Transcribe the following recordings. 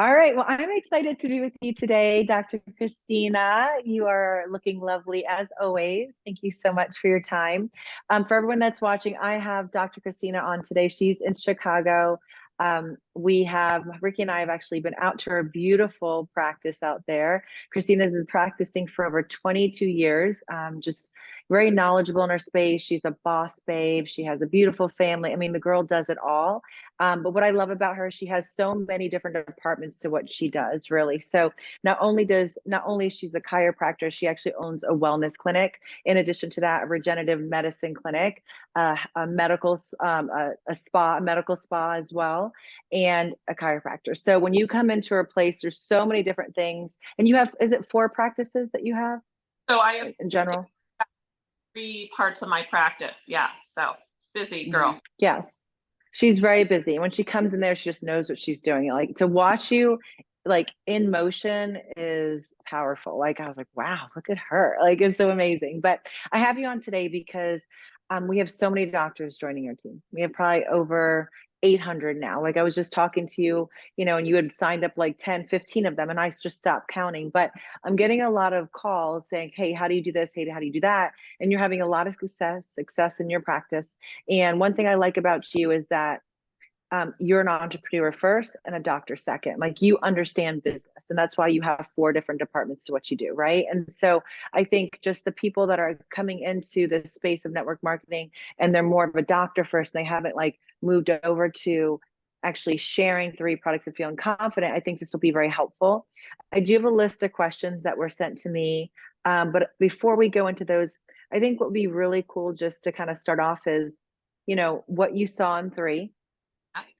All right. Well, I'm excited to be with you today, Dr. Christina. You are looking lovely as always. Thank you so much for your time. For everyone that's watching, I have Dr. Christina on today. She's in Chicago. Ricky and I have actually been out to her beautiful practice out there. Christina's been practicing for over 22 years, just very knowledgeable in her space. She's a boss babe. She has a beautiful family. I mean, the girl does it all. But what I love about her, she has so many different departments to what she does, really. So not only she's a chiropractor, she actually owns a wellness clinic. In addition to that, a regenerative medicine clinic, a medical spa as well, and a chiropractor. So when you come into her place, there's so many different things. And you have, is it 4 practices that you have So I have in general? 3 parts of my practice. Yeah. So busy girl. Yes. She's very busy. And when she comes in there, she just knows what she's doing. Like to watch you like in motion is powerful. Like I was like, wow, look at her. Like it's so amazing. But I have you on today because we have so many doctors joining our team. We have probably over 800 now. Like I was just talking to you, and you had signed up like 10, 15 of them, and I just stopped counting. But I'm getting a lot of calls saying, hey, how do you do this? Hey, how do you do that? And you're having a lot of success in your practice. And one thing I like about you is that you're an entrepreneur first and a doctor second. Like you understand business, and that's why you have 4 different departments to what you do, right? And so I think just the people that are coming into the space of network marketing and they're more of a doctor first, and they haven't like moved over to actually sharing 3 products and feeling confident, I think this will be very helpful. I do have a list of questions that were sent to me, but before we go into those, I think what would be really cool just to kind of start off is, what you saw in 3,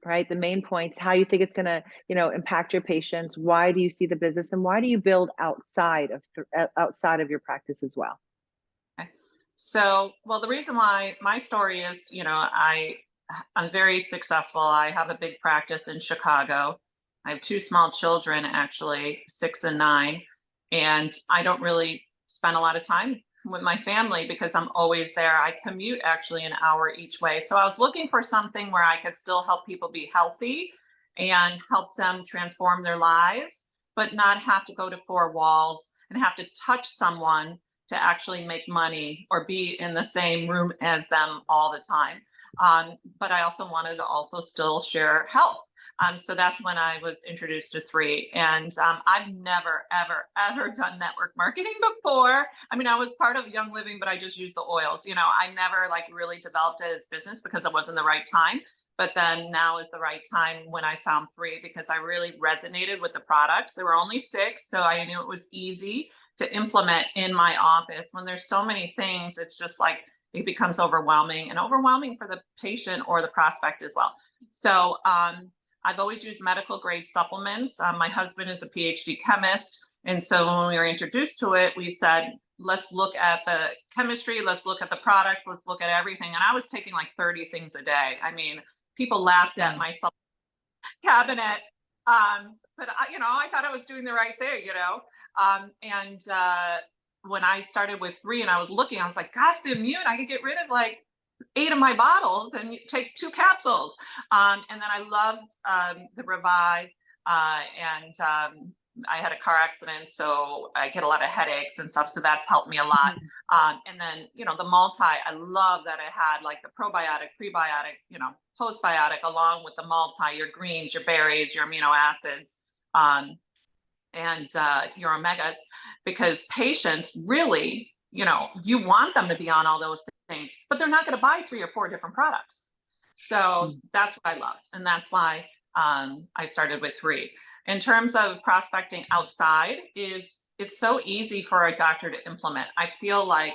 right? The main points, how you think it's going to, impact your patients. Why do you see the business, and why do you build outside of your practice as well? Okay. So, well, the reason why my story is, I'm very successful. I have a big practice in Chicago. I have 2 small children, actually, 6 and 9, and I don't really spend a lot of time with my family because I'm always there. I commute actually an hour each way. So I was looking for something where I could still help people be healthy and help them transform their lives, but not have to go to 4 walls and have to touch someone to actually make money or be in the same room as them all the time. But I also wanted to also still share health. So that's when I was introduced to 3. And I've never, ever, ever done network marketing before. I mean, I was part of Young Living, but I just used the oils. I never like really developed it as business because it wasn't the right time. But then now is the right time when I found 3 because I really resonated with the products. There were only 6, so I knew it was easy to implement in my office. When there's so many things, it's just like it becomes overwhelming for the patient or the prospect as well. So I've always used medical grade supplements. My husband is a PhD chemist. And so when we were introduced to it, we said, let's look at the chemistry, let's look at the products, let's look at everything. And I was taking like 30 things a day. I mean, people laughed at my cabinet. But I thought I was doing the right thing. When I started with 3 and I was looking, I was like, gosh, the immune, I could get rid of like 8 of my bottles and take 2 capsules. And then I loved the Revive. I had a car accident, so I get a lot of headaches and stuff. So that's helped me a lot. And then, the multi, I love that it had like the probiotic, prebiotic, postbiotic, along with the multi, your greens, your berries, your amino acids, and your omegas, because patients really, you want them to be on all those things, but they're not going to buy 3 or 4 different products. So that's what I loved. And that's why I started with 3. In terms of prospecting outside, it's so easy for a doctor to implement. I feel like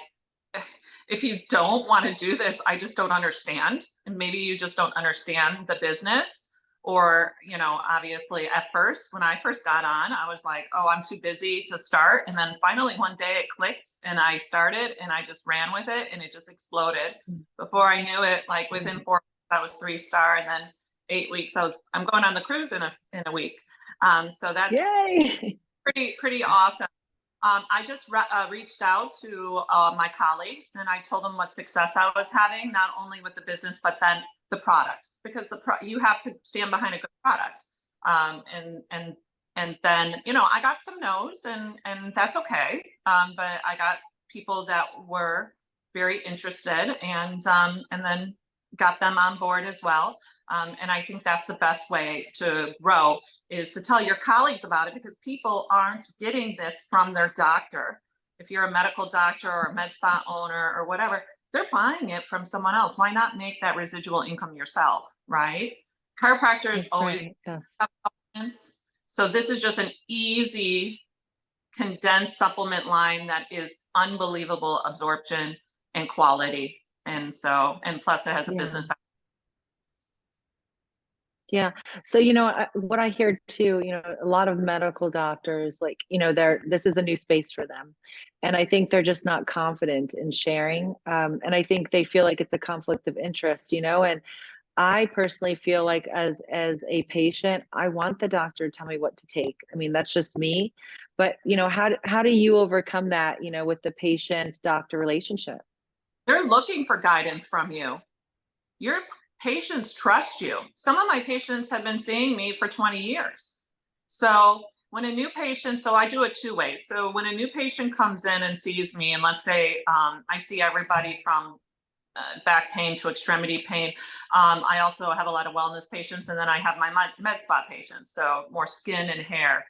if you don't want to do this, I just don't understand. And maybe you just don't understand the business. Or, obviously at first, when I first got on, I was like, oh, I'm too busy to start. And then finally one day it clicked and I started and I just ran with it and it just exploded. Before I knew it, like within 4 weeks, I was 3-star. And then 8 weeks, I'm going on the cruise in a week. So that's Yay! pretty awesome. I just reached out to my colleagues and I told them what success I was having, not only with the business, but then the products, because you have to stand behind a good product. And And then, I got some no's, and that's okay. But I got people that were very interested, and then got them on board as well. And I think that's the best way to grow, is to tell your colleagues about it, because people aren't getting this from their doctor. If you're a medical doctor or a med spa owner or whatever, they're buying it from someone else. Why not make that residual income yourself, right? Chiropractors That's always right. Yes. have supplements. So this is just an easy condensed supplement line that is unbelievable absorption and quality. And plus it has a Yeah. business. Yeah. So, what I hear too, a lot of medical doctors, like, this is a new space for them. And I think they're just not confident in sharing. And I think they feel like it's a conflict of interest, and I personally feel like as a patient, I want the doctor to tell me what to take. I mean, that's just me. But, how do you overcome that, with the patient doctor relationship? They're looking for guidance from you. Your patients trust you. Some of my patients have been seeing me for 20 years. So when a new patient, so I do it two ways. So when a new patient comes in and sees me, and let's say I see everybody from back pain to extremity pain. I also have a lot of wellness patients, and then I have my med spa patients, so more skin and hair.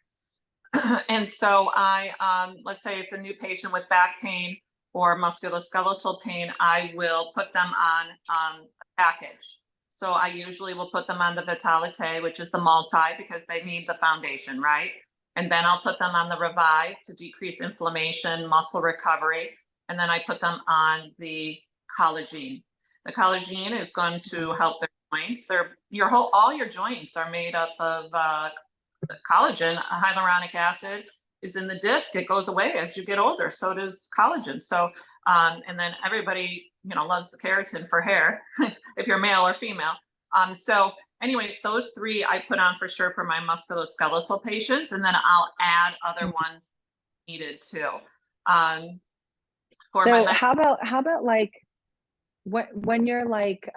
And so let's say it's a new patient with back pain or musculoskeletal pain, I will put them on a package. So I usually will put them on the Vitalite, which is the multi, because they need the foundation, right? And then I'll put them on the Revive to decrease inflammation, muscle recovery. And then I put them on the collagen. The collagen is going to help their joints. All your joints are made up of collagen. Hyaluronic acid is in the disc. It goes away as you get older. So does collagen. So, and then everybody, loves the keratin for hair, if you're male or female. So anyways, those three I put on for sure for my musculoskeletal patients, and then I'll add other ones needed too. So how about like when you're like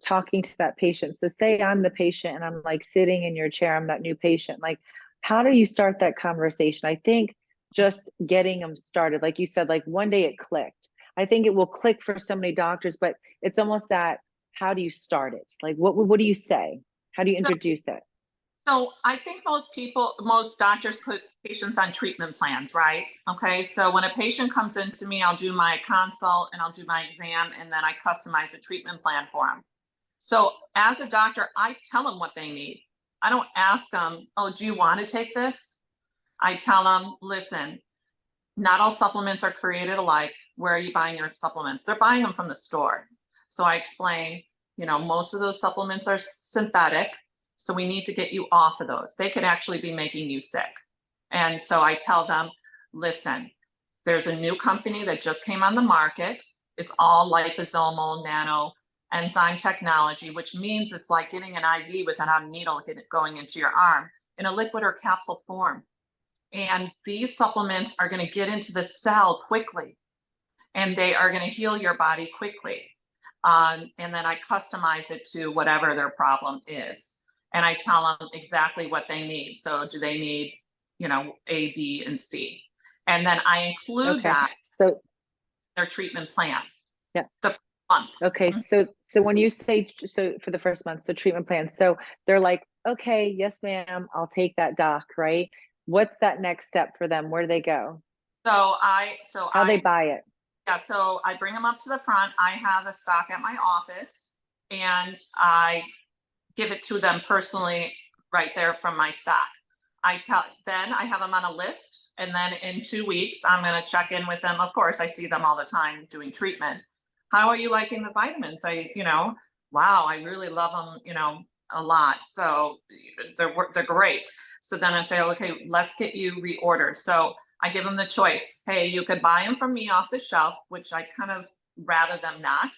talking to that patient, so say I'm the patient and I'm like sitting in your chair, I'm that new patient, like how do you start that conversation? I think just getting them started, like you said, like one day it clicked. I think it will click for so many doctors, but it's almost that, how do you start it? Like what do you say? How do you introduce it? So I think most doctors put patients on treatment plans, right? Okay. So when a patient comes into me, I'll do my consult and I'll do my exam, and then I customize a treatment plan for them. So as a doctor, I tell them what they need. I don't ask them, oh, do you want to take this? I tell them, listen, not all supplements are created alike. Where are you buying your supplements? They're buying them from the store. So I explain, most of those supplements are synthetic. So we need to get you off of those. They could actually be making you sick. And so I tell them, listen, there's a new company that just came on the market. It's all liposomal nano enzyme technology, which means it's like getting an IV without a needle going into your arm in a liquid or capsule form. And these supplements are going to get into the cell quickly, and they are going to heal your body quickly. And then I customize it to whatever their problem is. And I tell them exactly what they need. So do they need, A, B, and C? And then I include that So their treatment plan. Yeah. The first month. Okay. So when you say, so for the first month, so treatment plan, so they're like, okay, yes, ma'am, I'll take that, doc, right? What's that next step for them? Where do they go? How they buy it? Yeah, so I bring them up to the front. I have a stock at my office, and I give it to them personally right there from my stock. Then I have them on a list, and then in 2 weeks, I'm going to check in with them. Of course, I see them all the time doing treatment. How are you liking the vitamins? Wow, I really love them, a lot. So they're great. So then I say, okay, let's get you reordered. So I give them the choice. Hey, you could buy them from me off the shelf, which I kind of rather them not.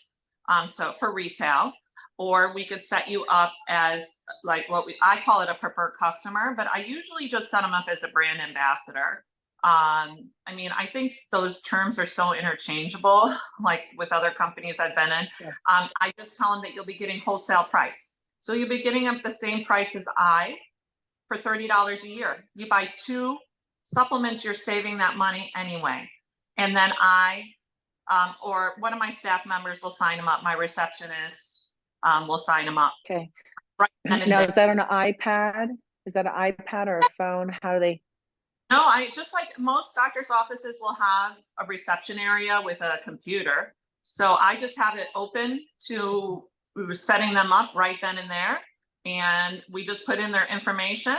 So for retail, or we could set you up as like I call it a preferred customer, but I usually just set them up as a brand ambassador. I think those terms are so interchangeable, like with other companies I've been in. Yeah. I just tell them that you'll be getting wholesale price. So you'll be getting up the same price as I, for $30 a year. You buy 2 supplements, you're saving that money anyway. And then or one of my staff members will sign them up. My receptionist will sign them up. Okay. Right then and Now, there. is that on an iPad? Is that an iPad or a phone? How do they? No, I just like most doctor's offices will have a reception area with a computer. So I just have it open to setting them up right then and there. And we just put in their information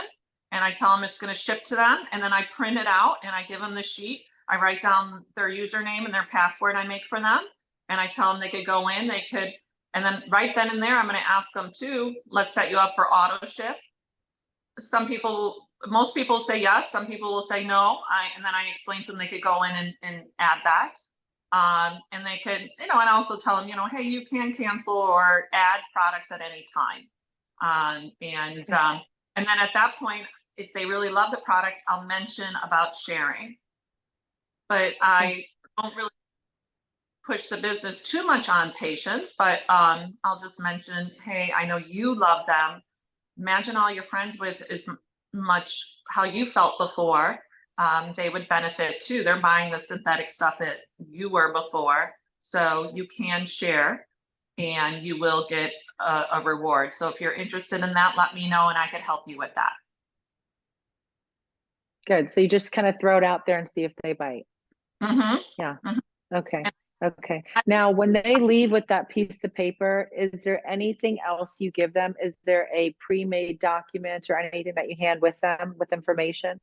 and I tell them it's going to ship to them. And then I print it out and I give them the sheet. I write down their username and their password I make for them. And I tell them they could go in, and then right then and there, I'm going to ask them to, let's set you up for auto ship. Most people say yes, some people will say no. And then I explain to them they could go in and add that. And they could, and I also tell them, hey, you can cancel or add products at any time. And then at that point, if they really love the product, I'll mention about sharing. But I don't really push the business too much on patients, but I'll just mention, hey, I know you love them. Imagine all your friends with as much how you felt before. They would benefit too. They're buying the synthetic stuff that you were before. So you can share and you will get a reward. So if you're interested in that, let me know and I could help you with that. Good. So you just kind of throw it out there and see if they bite. Mm-hmm. Yeah. Mm-hmm. Okay. Okay. Now, when they leave with that piece of paper, is there anything else you give them? Is there a pre-made document or anything that you hand with them with information?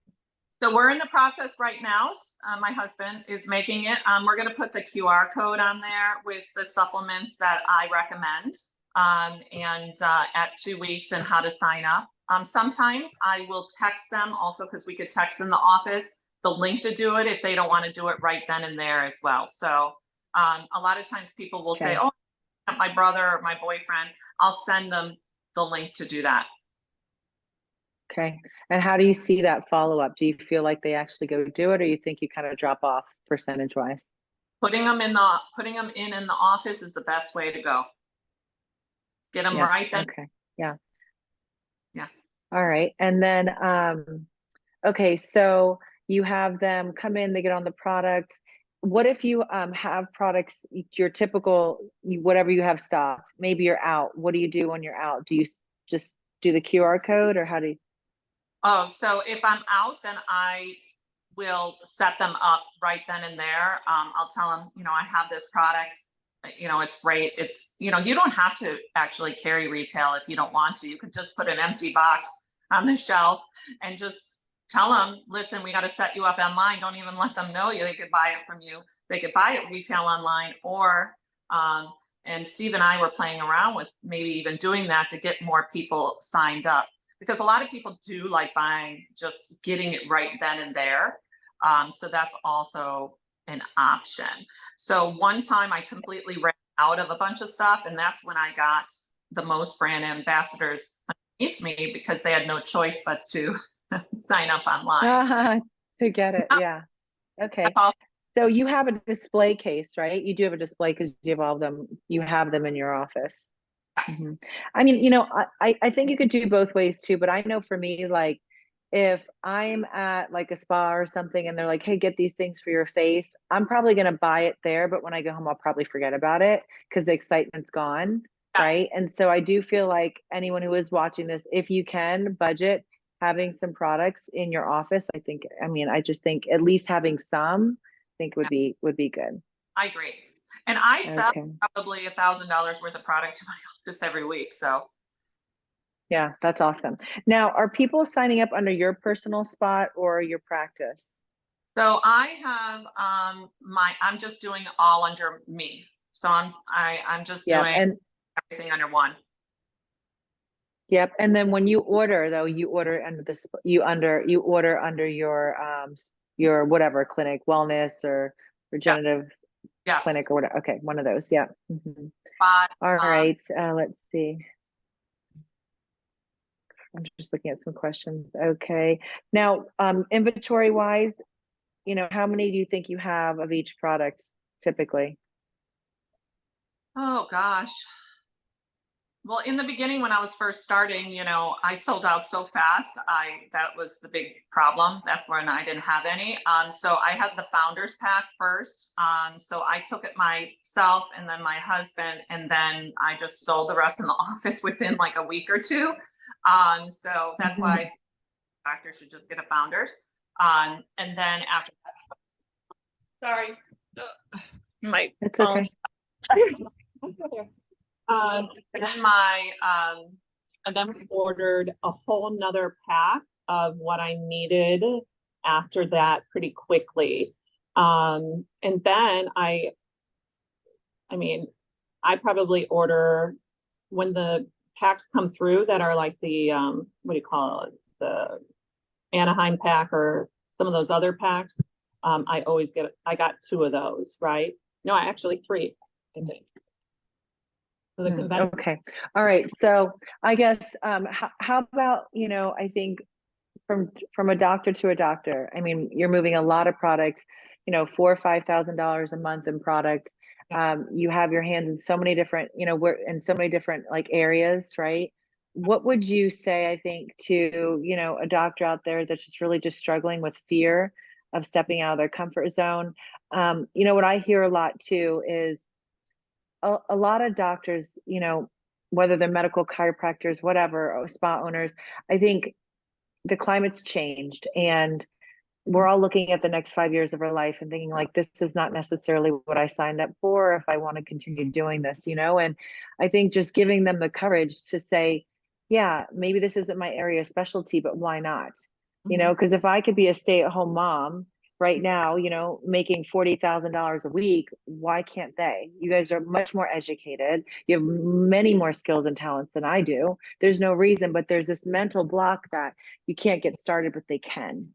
So we're in the process right now. My husband is making it. We're going to put the QR code on there with the supplements that I recommend at 2 weeks and how to sign up. Sometimes I will text them also because we could text in the office the link to do it if they don't want to do it right then and there as well. So a lot of times people will say, oh, my brother or my boyfriend, I'll send them the link to do that. Okay. And how do you see that follow-up? Do you feel like they actually go do it, or you think you kind of drop off percentage-wise? Putting them in the office is the best way to go. Get them right then. Okay. Yeah. Yeah. All right. And then, okay, so you have them come in, they get on the product. What if you have products, your typical, whatever you have stocked, maybe you're out. What do you do when you're out? Do you just do the QR code, or how do you? Oh, so if I'm out, then I will set them up right then and there. I'll tell them, I have this product, it's great. It's, you don't have to actually carry retail if you don't want to. You could just put an empty box on the shelf and just tell them, listen, we got to set you up online. Don't even let them know they could buy it from you. They could buy it retail online, or and Steve and I were playing around with maybe even doing that to get more people signed up, because a lot of people do like buying, just getting it right then and there. So that's also an option. So one time I completely ran out of a bunch of stuff, and that's when I got the most brand ambassadors underneath me, because they had no choice but to sign up online. To get it. Yeah. Okay. So you have a display case, right? You do have a display because you have all of them. You have them in your office. Yes. Mm-hmm. I mean, I think you could do both ways too, but I know for me, like if I'm at like a spa or something and they're like, hey, get these things for your face, I'm probably going to buy it there. But when I go home, I'll probably forget about it because the excitement's gone. Yes. Right. And so I do feel like anyone who is watching this, if you can budget having some products in your office, I just think at least having some, I think would be good. I agree. And I sell Okay. probably $1,000 worth of product to my office every week. So yeah, that's awesome. Now, are people signing up under your personal spot or your practice? So I have I'm just doing all under me. So I'm just doing everything under one. Yep. And then when you order though, you order under you order under your whatever clinic, wellness or regenerative clinic or whatever. Okay, one of those. Yeah. Mm-hmm. All right. Let's see. I'm just looking at some questions. Okay. Now, inventory wise, how many do you think you have of each product typically? Oh gosh. Well, in the beginning, when I was first starting, I sold out so fast. That was the big problem. That's when I didn't have any. So I had the founders pack first. So I took it myself and then my husband, and then I just sold the rest in the office within like a week or two. So that's Mhm. why doctors should just get a founders. And then after, sorry, my It's phone. okay. And then we ordered a whole nother pack of what I needed after that pretty quickly. And then I probably order when the packs come through that are like the what do you call it? The Anaheim pack or some of those other packs. I got 2 of those, right? No, I actually 3, I think. So the convention. Okay. All right. So I guess how about, I think from a doctor to a doctor. I mean, you're moving a lot of products, $4,000 or $5,000 a month in product. You have your hands in so many different, we're in so many different like areas, right? What would you say, I think, to, a doctor out there that's just struggling with fear of stepping out of their comfort zone? What I hear a lot too is a lot of doctors, whether they're medical chiropractors, whatever, or spa owners, I think the climate's changed and we're all looking at the next 5 years of our life and thinking like, this is not necessarily what I signed up for if I want to continue doing this, and I think just giving them the courage to say, yeah, maybe this isn't my area of specialty, but why not? Because if I could be a stay-at-home mom right now, making $40,000 a week, why can't they? You guys are much more educated. You have many more skills and talents than I do. There's no reason, but there's this mental block that you can't get started, but they can.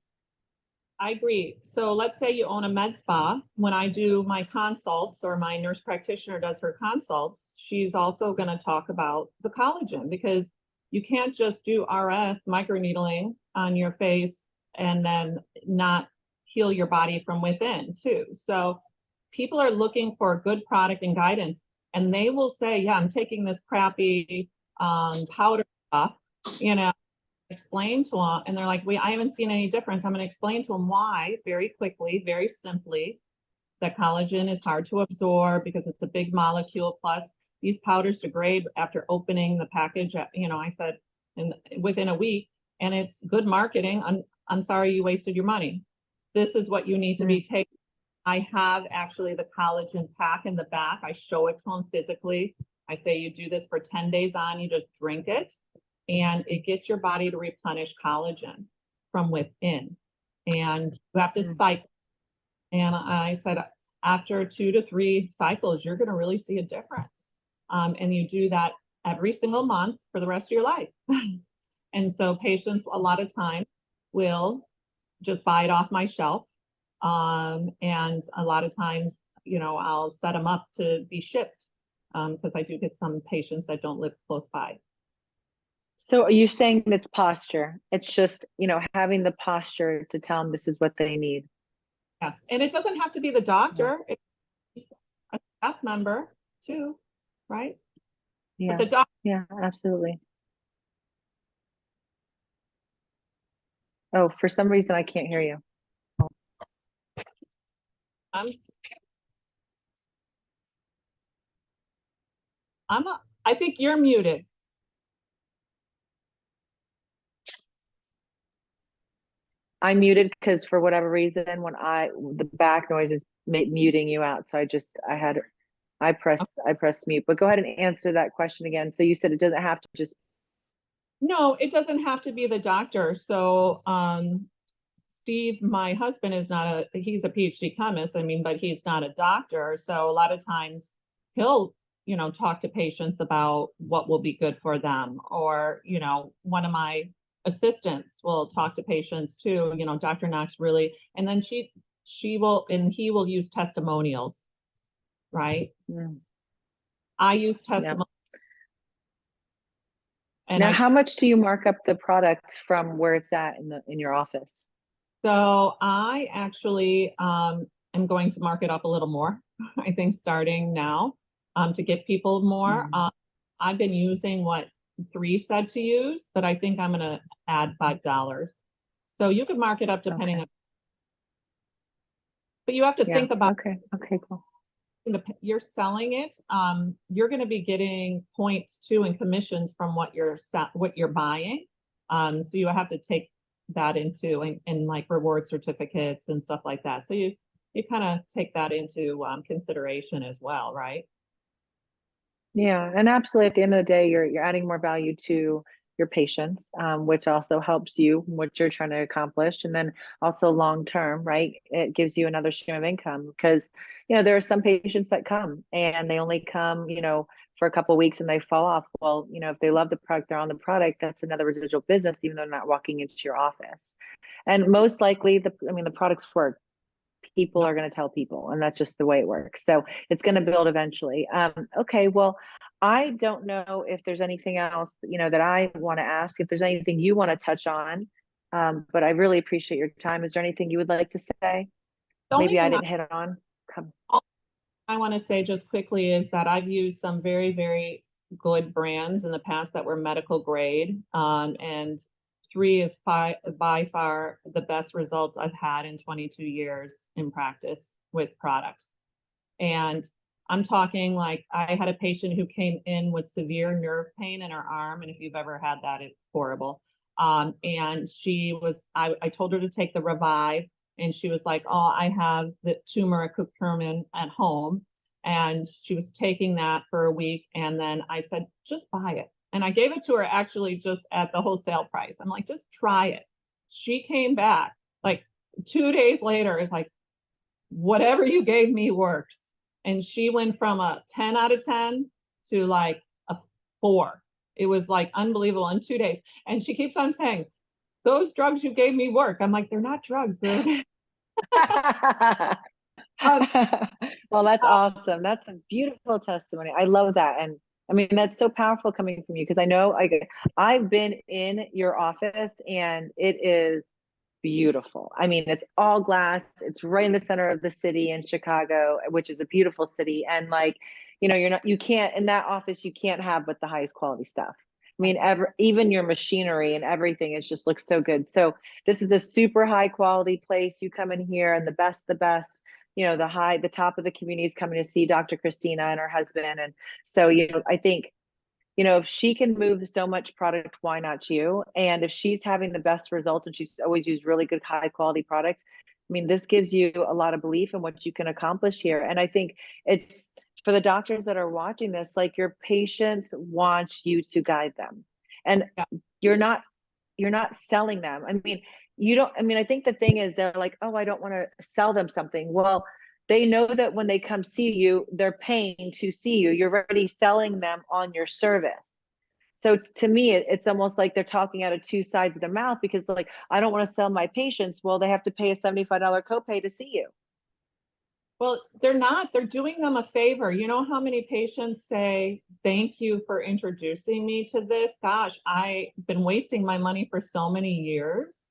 I agree. So let's say you own a med spa. When I do my consults or my nurse practitioner does her consults, she's also going to talk about the collagen because you can't just do RF microneedling on your face and then not heal your body from within too. So people are looking for a good product and guidance, and they will say, yeah, I'm taking this crappy powder stuff, explain to them, and they're like, I haven't seen any difference. I'm going to explain to them why very quickly, very simply, that collagen is hard to absorb because it's a big molecule. Plus, these powders degrade after opening the package. I said within a week, and it's good marketing. I'm sorry you wasted your money. This is what you need to be taking. I have actually the collagen pack in the back. I show it to them physically. I say you do this for 10 days on, you just drink it, and it gets your body to replenish collagen from within. And you have to cycle. And I said, after 2 to 3 cycles, you're going to really see a difference. And you do that every single month for the rest of your life. And so patients a lot of times will just buy it off my shelf. And a lot of times, I'll set them up to be shipped because I do get some patients that don't live close by. So are you saying it's posture? It's just, having the posture to tell them this is what they need. Yes. And it doesn't have to be the doctor. It's a staff member too, right? Yeah. But the doctor. Yeah, absolutely. Oh, for some reason I can't hear you. I think you're muted. I muted because for whatever reason, the back noise is muting you out. So I pressed mute, but go ahead and answer that question again. So you said it doesn't have to just. No, it doesn't have to be the doctor. So, Steve, my husband he's a PhD chemist. But he's not a doctor. So a lot of times he'll, talk to patients about what will be good for them. Or, one of my assistants will talk to patients too, Dr. Knox really, and then he will use testimonials, right? I use testimonials. And now, how much do you mark up the product from where it's at in your office? So I actually am going to mark it up a little more, I think, starting now to get people more. I've been using what 3 said to use, but I think I'm going to add $5. So you could mark it up depending Okay. on, but you have to Yeah. think about Okay. Okay, cool. you're selling it. You're going to be getting points too and commissions from what you're buying. So you have to take that into and like reward certificates and stuff like that. So you kind of take that into consideration as well, right? Yeah, and absolutely at the end of the day, you're adding more value to your patients, which also helps you what you're trying to accomplish. And then also long term, right? It gives you another stream of income because there are some patients that come and they only come, for a couple of weeks and they fall off. Well, if they love the product, they're on the product, that's another residual business, even though they're not walking into your office. And most likely the products work. People are going to tell people, and that's just the way it works. So it's going to build eventually. Okay, well, I don't know if there's anything else that I want to ask, if there's anything you want to touch on, but I really appreciate your time. Is there anything you would like to say The only maybe I thing didn't hit on? Come. I want to say just quickly is that I've used some very, very good brands in the past that were medical grade. And 3 is by far the best results I've had in 22 years in practice with products. And I'm talking like I had a patient who came in with severe nerve pain in her arm. And if you've ever had that, it's horrible. And I told her to take the Revive, and she was like, oh, I have the turmeric curcumin at home. And she was taking that for a week. And then I said, just buy it. And I gave it to her actually just at the wholesale price. I'm like, just try it. She came back like 2 days later, is like, whatever you gave me works. And she went from a 10 out of 10 to like a 4. It was like unbelievable in 2 days. And she keeps on saying, those drugs you gave me work. I'm like, they're not drugs. They're Well, that's awesome. That's a beautiful testimony. I love that. And I mean, that's so powerful coming from you because I know I've been in your office and it is beautiful. I mean, it's all glass. It's right in the center of the city in Chicago, which is a beautiful city. And you can't in that office, you can't have but the highest quality stuff. I mean, even your machinery and everything just looks so good. So this is a super high quality place. You come in here and the best, the top of the community is coming to see Dr. Christina and her husband. And so, I think if she can move so much product, why not you? And if she's having the best results and she's always used really good, high quality products, I mean, this gives you a lot of belief in what you can accomplish here. And I think it's for the doctors that are watching this, like your patients want you to guide them. And you're not selling them. I mean, I think the thing is they're like, oh, I don't want to sell them something. Well, they know that when they come see you, they're paying to see you. You're already selling them on your service. So to me, it's almost like they're talking out of 2 sides of their mouth because they're like, I don't want to sell my patients. Well, they have to pay a $75 copay to see you. Well, they're not. They're doing them a favor. You know how many patients say, thank you for introducing me to this? Gosh, I've been wasting my money for so many years.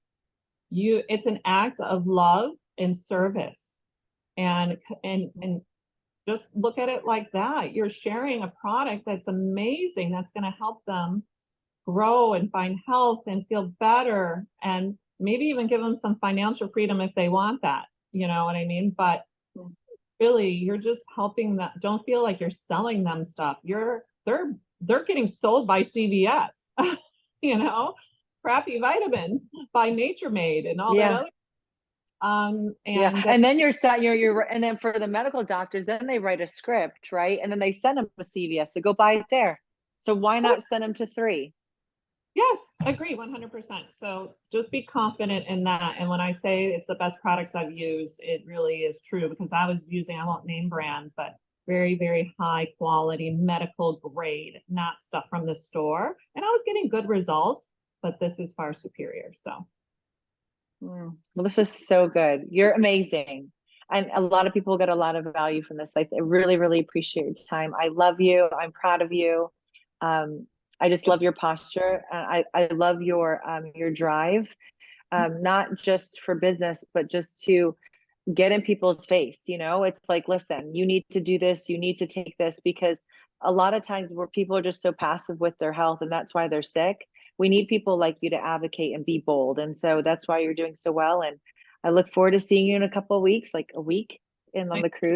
It's an act of love and service. And just look at it like that. You're sharing a product that's amazing, that's going to help them grow and find health and feel better, and maybe even give them some financial freedom if they want that. You know what I mean? But really, you're just helping them. Don't feel like you're selling them stuff. They're getting sold by CVS, crappy vitamins by Nature Made and all that other. And then and then for the medical doctors, then they write a script, right? And then they send them to CVS to go buy it there. So why not send them to 3? Yes, agree 100%. So just be confident in that. And when I say it's the best products I've used, it really is true because I was using, I won't name brands, but very, very high quality medical grade, not stuff from the store. And I was getting good results, but this is far superior. So. Well, this is so good. You're amazing. And a lot of people get a lot of value from this. I really, really appreciate your time. I love you. I'm proud of you. I just love your posture. I love your drive, not just for business, but just to get in people's face. It's like, listen, you need to do this. You need to take this because a lot of times where people are just so passive with their health, and that's why they're sick. We need people like you to advocate and be bold. And so that's why you're doing so well. And I look forward to seeing you in a couple of weeks, like a week, and on the cruise.